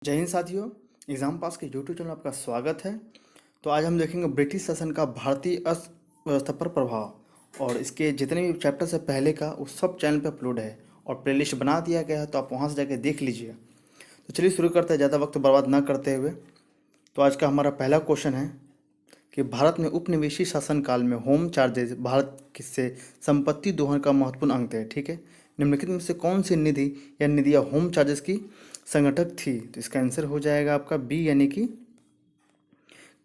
जय हिंद साथियों। Exam pass के यूट्यूब चैनल में आपका स्वागत है। तो आज हम देखेंगे ब्रिटिश शासन का भारतीय अर्थव्यवस्था पर प्रभाव, और इसके जितने भी चैप्टर से पहले का वो सब चैनल पे अपलोड है और प्लेलिस्ट बना दिया गया है, तो आप वहाँ से जाके देख लीजिए। तो चलिए शुरू करते हैं ज़्यादा वक्त बर्बाद ना करते हुए। तो आज का हमारा पहला क्वेश्चन है कि भारत में उपनिवेशी शासनकाल में होम चार्जेस भारत से संपत्ति दोहन का महत्वपूर्ण अंग थे। ठीक है, निम्नलिखित में से कौन सी निधि या निधियाँ होम चार्जेस की संगठक थी? तो इसका आंसर हो जाएगा आपका बी, यानी कि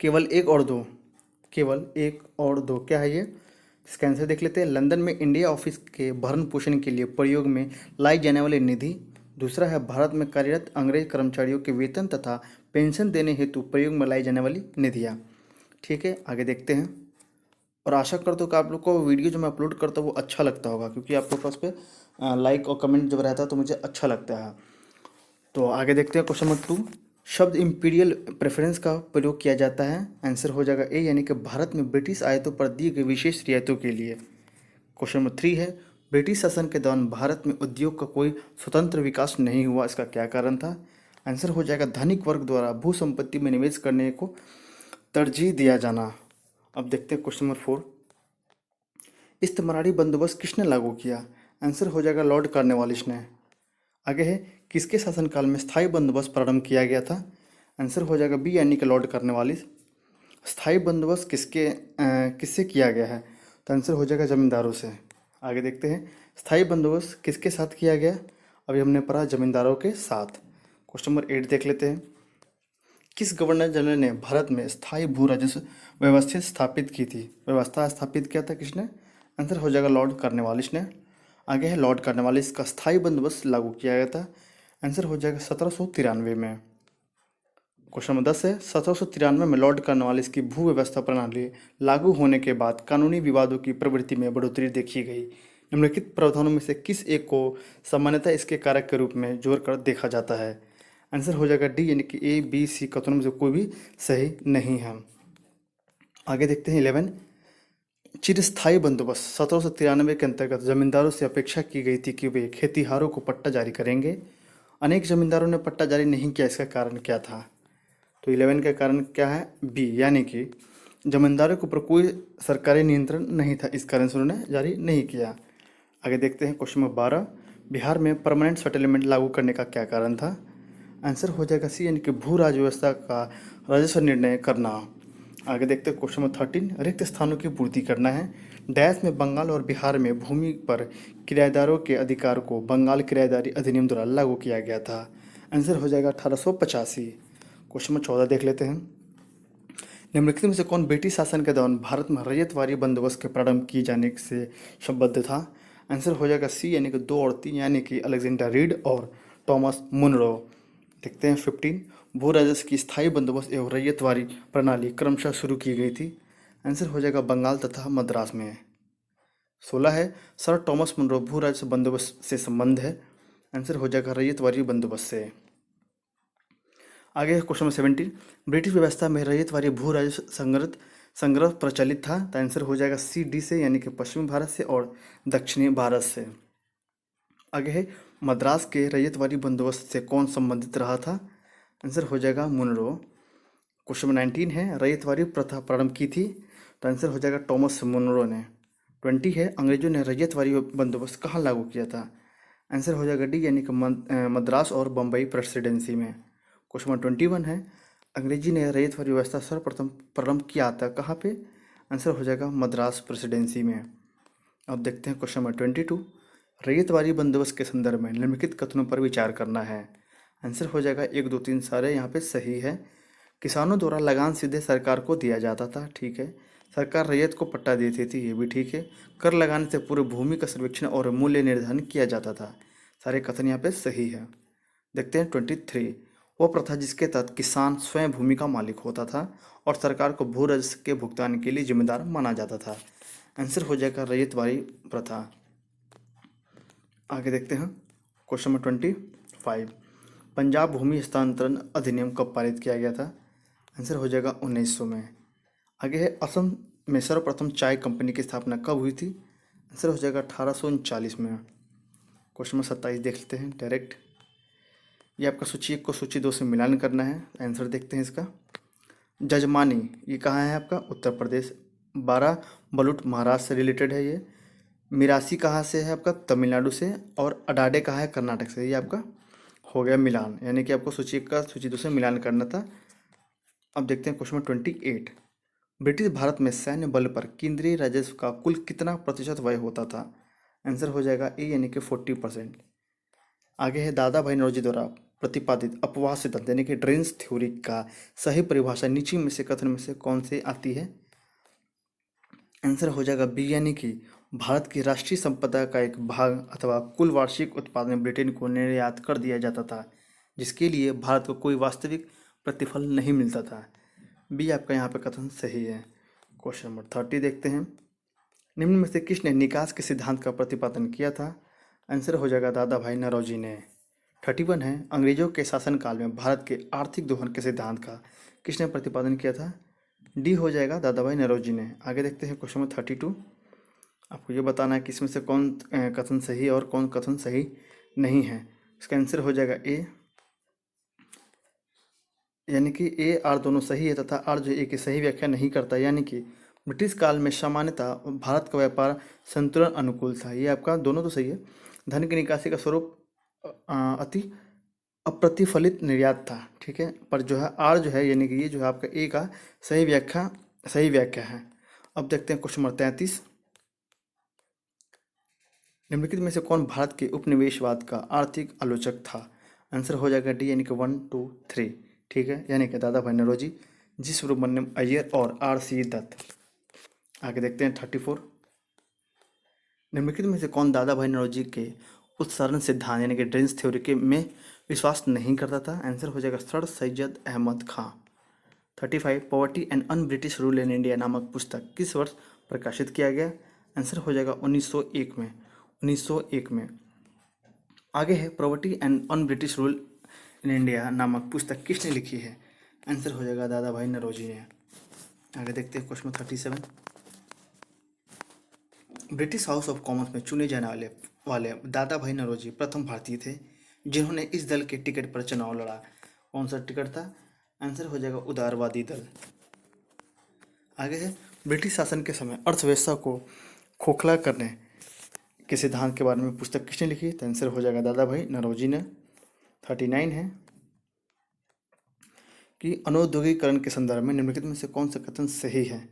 केवल एक और दो। केवल एक और दो क्या है ये? इसका आंसर देख लेते हैं। लंदन में इंडिया ऑफिस के भरण पोषण के लिए प्रयोग में लाई जाने वाली निधि। दूसरा है भारत में कार्यरत अंग्रेज कर्मचारियों के वेतन तथा पेंशन देने हेतु प्रयोग में लाई जाने वाली निधियाँ। ठीक है, आगे देखते हैं। और आशा करता हूँ कि आप लोग को वीडियो जो मैं अपलोड करता हूँ वो अच्छा लगता होगा, क्योंकि आप लोग का उस पर लाइक और कमेंट जब रहता है तो मुझे अच्छा लगता है। तो आगे देखते हैं क्वेश्चन नंबर 2। शब्द इंपीरियल प्रेफरेंस का प्रयोग किया जाता है। आंसर हो जाएगा ए, यानी कि भारत में ब्रिटिश आयतों पर दी गई विशेष रियायतों के लिए। क्वेश्चन नंबर 3 है, ब्रिटिश शासन के दौरान भारत में उद्योग का कोई स्वतंत्र विकास नहीं हुआ, इसका क्या कारण था? आंसर हो जाएगा धनिक वर्ग द्वारा भू संपत्ति में निवेश करने को तरजीह दिया जाना। अब देखते हैं क्वेश्चन नंबर 4। इस्तेमारी बंदोबस्त किसने लागू किया? आंसर हो जाएगा लॉर्ड कॉर्नवालिस ने। आगे है, किसके शासनकाल में स्थायी बंदोबस्त प्रारंभ किया गया था? आंसर हो जाएगा बी, यानी कि लॉर्ड कॉर्नवालिस। स्थायी बंदोबस्त किससे किया गया है? तो आंसर हो जाएगा जमींदारों से। आगे देखते हैं, स्थायी बंदोबस्त किसके साथ किया गया? अभी हमने पढ़ा जमींदारों के साथ। क्वेश्चन नंबर 8 देख लेते हैं। किस गवर्नर जनरल ने भारत में स्थायी भू राजस्व व्यवस्था स्थापित किया था किसने? आंसर हो जाएगा लॉर्ड कॉर्नवालिस ने। आगे है, लॉर्ड कॉर्नवालिस का स्थायी बंदोबस्त लागू किया गया था। आंसर हो जाएगा 1793 में। क्वेश्चन नंबर 10 है, 1793 में लॉर्ड कॉर्नवालिस की भू व्यवस्था प्रणाली लागू होने के बाद कानूनी विवादों की प्रवृत्ति में बढ़ोतरी देखी गई। निम्नलिखित प्रावधानों में से किस एक को सामान्यतः इसके कारक के रूप में जोड़कर देखा जाता है? आंसर हो जाएगा डी, यानी कि ए बी सी कथनों में से कोई भी सही नहीं है। आगे देखते हैं 11। चिरस्थायी बंदोबस्त 1793 के अंतर्गत जमींदारों से अपेक्षा की गई थी कि वे खेतीहारों को पट्टा जारी करेंगे। अनेक जमींदारों ने पट्टा जारी नहीं किया, इसका कारण क्या था? तो 11 का कारण क्या है? बी, यानी कि जमींदारों के ऊपर कोई सरकारी नियंत्रण नहीं था, इस कारण से उन्होंने जारी नहीं किया। आगे देखते हैं क्वेश्चन नंबर 12। बिहार में परमानेंट सेटलमेंट लागू करने का क्या कारण था? आंसर हो जाएगा सी, यानी कि भू राज व्यवस्था का राजस्व निर्णय करना। आगे देखते हैं क्वेश्चन नंबर 13। रिक्त स्थानों की पूर्ति करना है। डैश में बंगाल और बिहार में भूमि पर किराएदारों के अधिकार को बंगाल किराएदारी अधिनियम द्वारा लागू किया गया था। आंसर हो जाएगा 1885। क्वेश्चन नंबर 14 देख लेते हैं। निम्नलिखित में से कौन ब्रिटिश शासन के दौरान भारत में रैयतवारी बंदोबस्त के प्रारंभ किए जाने से संबद्ध था? आंसर हो जाएगा सी, यानी कि 2 और 3, यानी कि अलेक्जेंडर रीड और टॉमस मुनरो। देखते हैं 15। भू राजस्व की स्थायी बंदोबस्त एवं रैयतवारी प्रणाली क्रमशः शुरू की गई थी। आंसर हो जाएगा बंगाल तथा मद्रास में। 16 है, सर टॉमस मुनरो भू राजस्व बंदोबस्त से संबंध है। आंसर हो जाएगा रैयतवारी बंदोबस्त से। आगे क्वेश्चन नंबर 17। ब्रिटिश व्यवस्था में रैयतवारी भू राजस्व संग्रह प्रचलित था। तो आंसर हो जाएगा सी डी से, यानी कि पश्चिमी भारत से और दक्षिणी भारत से। आगे है, मद्रास के रैयतवारी बंदोबस्त से कौन संबंधित रहा था? आंसर हो जाएगा मुनरो। क्वेश्चन नंबर 19 है, रैयतवारी प्रथा प्रारंभ की थी। तो आंसर हो जाएगा टॉमस मुनरो ने। 20 है, अंग्रेजों ने रैयतवारी बंदोबस्त कहाँ लागू किया था? आंसर हो जाएगा डी, यानी कि मद्रास और बम्बई प्रेसिडेंसी में। क्वेश्चन नंबर 21 है, अंग्रेजी ने रैयतवारी व्यवस्था सर्वप्रथम प्रारंभ किया था कहाँ पे? आंसर हो जाएगा मद्रास प्रेसिडेंसी में। अब देखते हैं क्वेश्चन नंबर 22। रैयतवारी बंदोबस्त के संदर्भ में निम्नलिखित कथनों पर विचार करना है। आंसर हो जाएगा 1 2 3 सारे यहाँ पे सही है। किसानों द्वारा लगान सीधे सरकार को दिया जाता था, ठीक है। सरकार रैयत को पट्टा देती थी, ये भी ठीक है। कर लगाने से पूरे भूमि का सर्वेक्षण और मूल्य निर्धारण किया जाता था, सारे कथन यहाँ पे सही है। देखते हैं 23। वो प्रथा जिसके तहत किसान स्वयं भूमि का मालिक होता था और सरकार को भू राजस्व के भुगतान के लिए जिम्मेदार माना जाता था। आंसर हो जाएगा रैयतवारी प्रथा। आगे देखते हैं क्वेश्चन नंबर 25। पंजाब भूमि हस्तांतरण अधिनियम कब पारित किया गया था? आंसर हो जाएगा 1900 में। आगे है, असम में सर्वप्रथम चाय कंपनी की स्थापना कब हुई थी? आंसर हो जाएगा 1839 में। क्वेश्चन नंबर 27 देख लेते हैं डायरेक्ट। ये आपका सूची 1 को सूची 2 से मिलान करना है। आंसर देखते हैं इसका। जजमानी ये कहाँ है आपका? उत्तर प्रदेश। 12 बलूट महाराष्ट्र से रिलेटेड है ये। मिरासी कहाँ से है आपका? तमिलनाडु से। और अडाडे कहाँ है? कर्नाटक से। ये आपका हो गया मिलान, यानी कि आपको सूची 1 का सूची 2 से मिलान करना था। अब देखते हैं क्वेश्चन 28। ब्रिटिश भारत में सैन्य बल पर केंद्रीय राजस्व का कुल कितना प्रतिशत व्यय होता था? आंसर हो जाएगा ए, यानी कि 40%। आगे है दादा भाई नौरोजी द्वारा प्रतिपादित अपवाह सिद्धांत यानी कि ड्रेन्स थ्योरी का सही परिभाषा नीचे में से कथन में से कौन से आती है? आंसर हो जाएगा बी, यानी कि भारत की राष्ट्रीय संपदा का एक भाग अथवा कुल वार्षिक उत्पादन ब्रिटेन को निर्यात कर दिया जाता था, जिसके लिए भारत को कोई वास्तविक प्रतिफल नहीं मिलता था। बी आपका यहाँ पे कथन सही है। क्वेश्चन नंबर 30 देखते हैं। निम्न में से किसने निकास के सिद्धांत का प्रतिपादन किया था? आंसर हो जाएगा दादा भाई नौरोजी ने। 31 है। अंग्रेजों के शासनकाल में भारत के आर्थिक दोहन के सिद्धांत का किसने प्रतिपादन किया था? डी हो जाएगा दादा भाई नौरोजी ने। आगे देखते हैं क्वेश्चन नंबर 32। आपको ये बताना है कि इसमें से कौन कथन सही है और कौन कथन सही नहीं है। इसका आंसर हो जाएगा ए, यानी कि ए आर दोनों सही है तथा आर जो ए की सही व्याख्या नहीं करता, यानी कि ब्रिटिश काल में सामान्यतः भारत का व्यापार संतुलन अनुकूल था। ये आपका दोनों तो सही है। धन की निकासी का स्वरूप अति अप्रतिफलित निर्यात था, ठीक है। पर जो है आर जो है, यानी कि ये जो है आपका ए का सही व्याख्या है। अब देखते हैं क्वेश्चन नंबर 33। निम्नलिखित में से कौन भारत के उपनिवेशवाद का आर्थिक आलोचक था? आंसर हो जाएगा डी, यानी कि 1, 2, 3, ठीक है, यानी कि दादा भाई नौरोजी, जी सुब्रमण्यम अय्यर और आर सी दत्त। आगे देखते हैं 34। निम्नलिखित में से कौन दादा भाई नौरोजी के उत्सरण सिद्धांत यानी कि ड्रेन्स थ्योरी के में विश्वास नहीं करता था? आंसर हो जाएगा sir Syed Ahmad Khan. 35 poverty and un British rule in India नामक पुस्तक किस वर्ष प्रकाशित किया गया? आंसर हो जाएगा 1901 में। 1901 में। आगे है poverty and un British rule in India नामक पुस्तक किसने लिखी है? आंसर हो जाएगा दादा भाई नौरोजी ने। आगे देखते हैं question 37। British house of Commons में चुने जाने वाले दादा भाई नौरोजी प्रथम भारतीय थे जिन्होंने इस दल के टिकट पर चुनाव लड़ा। कौन सा टिकट था? आंसर हो जाएगा उदारवादी दल। आगे है ब्रिटिश शासन के समय अर्थव्यवस्था को खोखला करने के सिद्धांत के बारे में पुस्तक किसने लिखी? तो आंसर हो जाएगा दादा भाई नौरोजी ने। 39 है कि अनौद्योगिकरण के संदर्भ में निम्नलिखित में से कौन सा कथन सही है?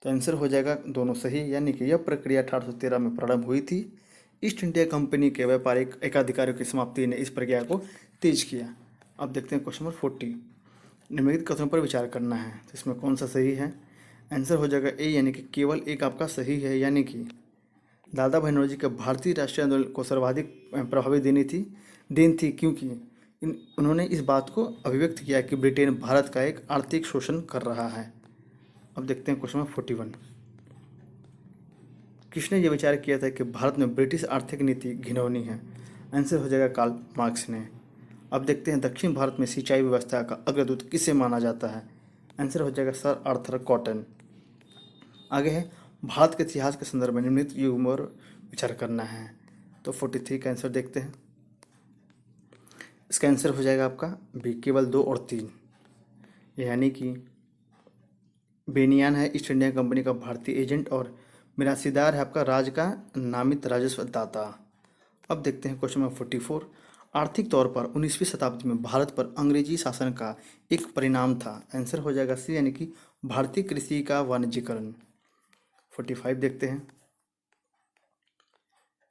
तो आंसर हो जाएगा दोनों सही, यानी कि यह प्रक्रिया 1813 में प्रारंभ हुई थी। ईस्ट इंडिया कंपनी के व्यापारिक एकाधिकारियों की समाप्ति ने इस प्रक्रिया को तेज किया। अब देखते हैं क्वेश्चन नंबर 40। निम्नलिखित कथनों पर विचार करना है, तो इसमें कौन सा सही है? आंसर हो जाएगा ए, यानी कि केवल एक आपका सही है, यानी कि दादा भाई नौरोजी के भारतीय राष्ट्रीय आंदोलन को सर्वाधिक प्रभावी देन थी क्योंकि उन्होंने इस बात को अभिव्यक्त किया कि ब्रिटेन भारत का एक आर्थिक शोषण कर रहा है। अब देखते हैं क्वेश्चन नंबर 41। किसने ये विचार किया था कि भारत में ब्रिटिश आर्थिक नीति घिनौनी है? आंसर हो जाएगा कार्ल मार्क्स ने। अब देखते हैं दक्षिण भारत में सिंचाई व्यवस्था का अग्रदूत किसे माना जाता है? आंसर हो जाएगा सर आर्थर कॉटन। आगे है भारत के इतिहास के संदर्भ में निम्नलिखित युग और विचार करना है, तो 43 का आंसर देखते हैं। इसका आंसर हो जाएगा आपका बी, केवल 2 और 3, यानी कि बेनियान है ईस्ट इंडिया कंपनी का भारतीय एजेंट और मिरासीदार है आपका राज का नामित राजस्व दाता। अब देखते हैं क्वेश्चन नंबर 44। आर्थिक तौर पर 19वीं शताब्दी में भारत पर अंग्रेजी शासन का एक परिणाम था। आंसर हो जाएगा सी, यानी कि भारतीय कृषि का वाणिज्यिकरण। 45 देखते हैं।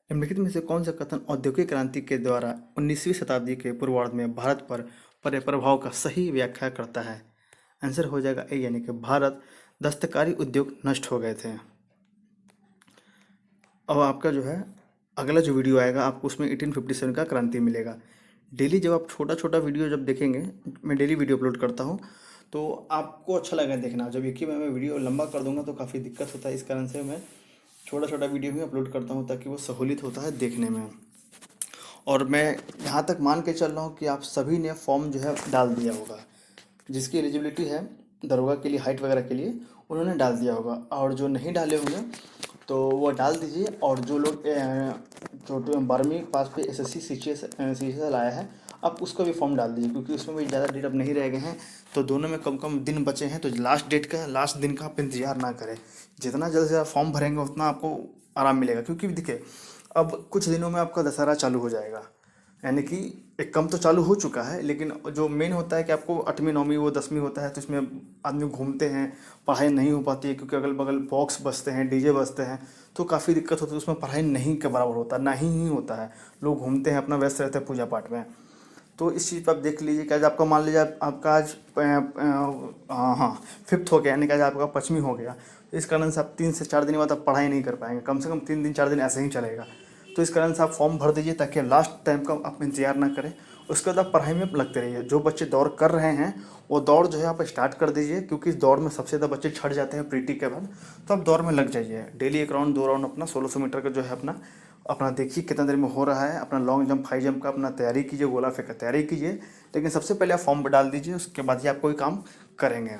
निम्नलिखित में से कौन सा कथन औद्योगिक क्रांति के द्वारा 19वीं शताब्दी के पूर्वार्ध में भारत पर पड़े प्रभाव का सही व्याख्या करता है? आंसर हो जाएगा ए, यानी कि भारत दस्तकारी उद्योग नष्ट हो गए थे। अब आपका जो है अगला जो वीडियो आएगा आपको उसमें 1857 का क्रांति मिलेगा। डेली जब आप छोटा छोटा वीडियो जब देखेंगे, मैं डेली वीडियो अपलोड करता हूँ, तो आपको अच्छा लगेगा देखना। जब एक ही मैं वीडियो लंबा कर दूंगा तो काफ़ी दिक्कत होता है, इस कारण से मैं छोटा छोटा वीडियो भी अपलोड करता हूँ ताकि वो सहूलियत होता है देखने में। और मैं यहाँ तक मान के चल रहा हूँ कि आप सभी ने फॉर्म जो है डाल दिया होगा, जिसकी एलिजिबिलिटी है दरोगा के लिए, हाइट वगैरह के लिए, उन्होंने डाल दिया होगा। और जो नहीं डाले होंगे तो वो डाल दीजिए। और जो जो 12वीं पास पे एसएससी सीजीएल आया है, आप उसका भी फॉर्म डाल दीजिए, क्योंकि उसमें भी ज़्यादा डेट अब नहीं रह गए हैं। तो दोनों में कम कम दिन बचे हैं, तो लास्ट दिन का आप इंतजार ना करें। जितना जल्द से आप फॉर्म भरेंगे उतना आपको आराम मिलेगा, क्योंकि देखिए अब कुछ दिनों में आपका दशहरा चालू हो जाएगा, यानी कि एक कम तो चालू हो चुका है, लेकिन जो मेन होता है कि आपको 8वीं 9वीं वो 10वीं होता है, तो इसमें आदमी घूमते हैं, पढ़ाई नहीं हो पाती है, क्योंकि अगल बगल बॉक्स बजते हैं, डीजे बजते हैं, तो काफ़ी दिक्कत होती है, उसमें पढ़ाई नहीं के बराबर होता, ना ही होता है। लोग घूमते हैं, अपना व्यस्त रहते हैं पूजा पाठ में। तो इस चीज़ पर आप देख लीजिए कि आज आपका मान लीजिए आपका आज हाँ 5th हो गया, यानी कि आज आपका 5वीं हो गया। इस कारण से आप 3 से 4 दिन बाद आप पढ़ाई नहीं कर पाएंगे, कम से कम 3 दिन 4 दिन ऐसे ही चलेगा। तो इस कारण से आप फॉर्म भर दीजिए, ताकि लास्ट टाइम का आप इंतजार ना करें। उसके बाद आप पढ़ाई में लगते रहिए। जो बच्चे दौड़ कर रहे हैं वो दौड़ जो है आप स्टार्ट कर दीजिए, क्योंकि इस दौड़ में सबसे ज़्यादा बच्चे छट जाते हैं प्रीटी के बाद। तो आप दौड़ में लग जाइए, डेली 1 राउंड 2 राउंड अपना 1600 मीटर का जो है अपना अपना देखिए कितना देर में हो रहा है। अपना लॉन्ग जंप, हाई जंप का अपना तैयारी कीजिए, गोला फेंक का तैयारी कीजिए। लेकिन सबसे पहले आप फॉर्म डाल दीजिए, उसके बाद ही आप कोई काम करेंगे।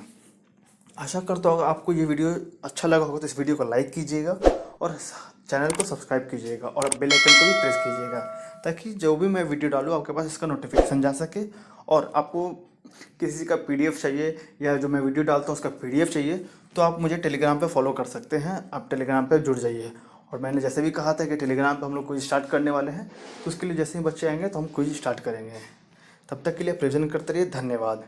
आशा करता हूँ आपको ये वीडियो अच्छा लगा होगा, तो इस वीडियो को लाइक कीजिएगा और चैनल को सब्सक्राइब कीजिएगा और बेल आइकन को भी प्रेस कीजिएगा, ताकि जो भी मैं वीडियो डालूँ आपके पास इसका नोटिफिकेशन जा सके। और आपको किसी का पीडीएफ चाहिए या जो मैं वीडियो डालता हूँ उसका पीडीएफ चाहिए, तो आप मुझे टेलीग्राम पे फॉलो कर सकते हैं। आप टेलीग्राम पे जुड़ जाइए। और मैंने जैसे भी कहा था कि टेलीग्राम पे हम लोग क्विज स्टार्ट करने वाले हैं, तो उसके लिए जैसे ही बच्चे आएंगे तो हम क्विज स्टार्ट करेंगे। तब तक के लिए प्रेजेंट करते रहिए। धन्यवाद।